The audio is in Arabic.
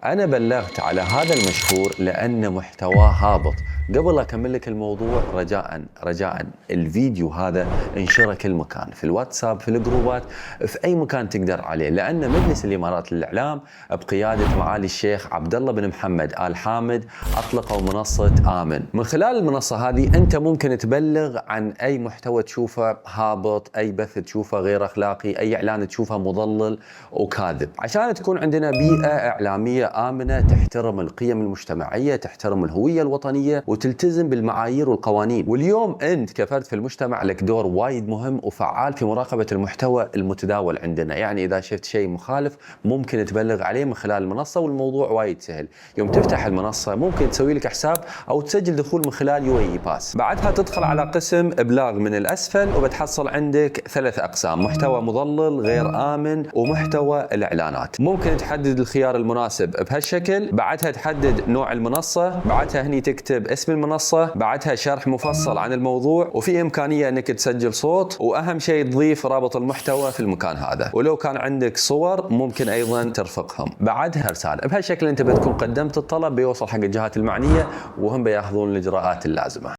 أنا بلغت على هذا المشهور لأن محتواه هابط. قبل لا أكمل لك الموضوع رجاء الفيديو هذا انشره كل مكان، في الواتساب، في الجروبات، في أي مكان تقدر عليه، لأن مجلس الإمارات للإعلام بقيادة معالي الشيخ عبد الله بن محمد آل حامد أطلقوا منصة آمن. من خلال المنصة هذه أنت ممكن تبلغ عن أي محتوى تشوفه هابط، أي بث تشوفه غير أخلاقي، أي إعلان تشوفه مضلل وكاذب، عشان تكون عندنا بيئة إعلامية آمنة تحترم القيم المجتمعية، تحترم الهوية الوطنية، وتلتزم بالمعايير والقوانين. واليوم أنت كفرد في المجتمع لك دور وايد مهم وفعال في مراقبة المحتوى المتداول عندنا. يعني إذا شفت شيء مخالف ممكن تبلغ عليه من خلال المنصة، والموضوع وايد سهل. يوم تفتح المنصة ممكن تسوي لك حساب أو تسجل دخول من خلال UAE باس، بعدها تدخل على قسم إبلاغ من الأسفل وبتحصل عندك 3 أقسام: محتوى مضلل، غير آمن، ومحتوى الإعلانات. ممكن تحدد الخيار المناسب بهالشكل، بعدها تحدد نوع المنصة، بعدها هني تكتب اسم المنصة، بعدها شرح مفصل عن الموضوع، وفي إمكانية أنك تسجل صوت، وأهم شيء تضيف رابط المحتوى في المكان هذا، ولو كان عندك صور ممكن أيضا ترفقهم، بعدها رسالة. بهالشكل أنت بتكون قدمت الطلب، بيوصل حق الجهات المعنية وهم بياخذون الإجراءات اللازمة.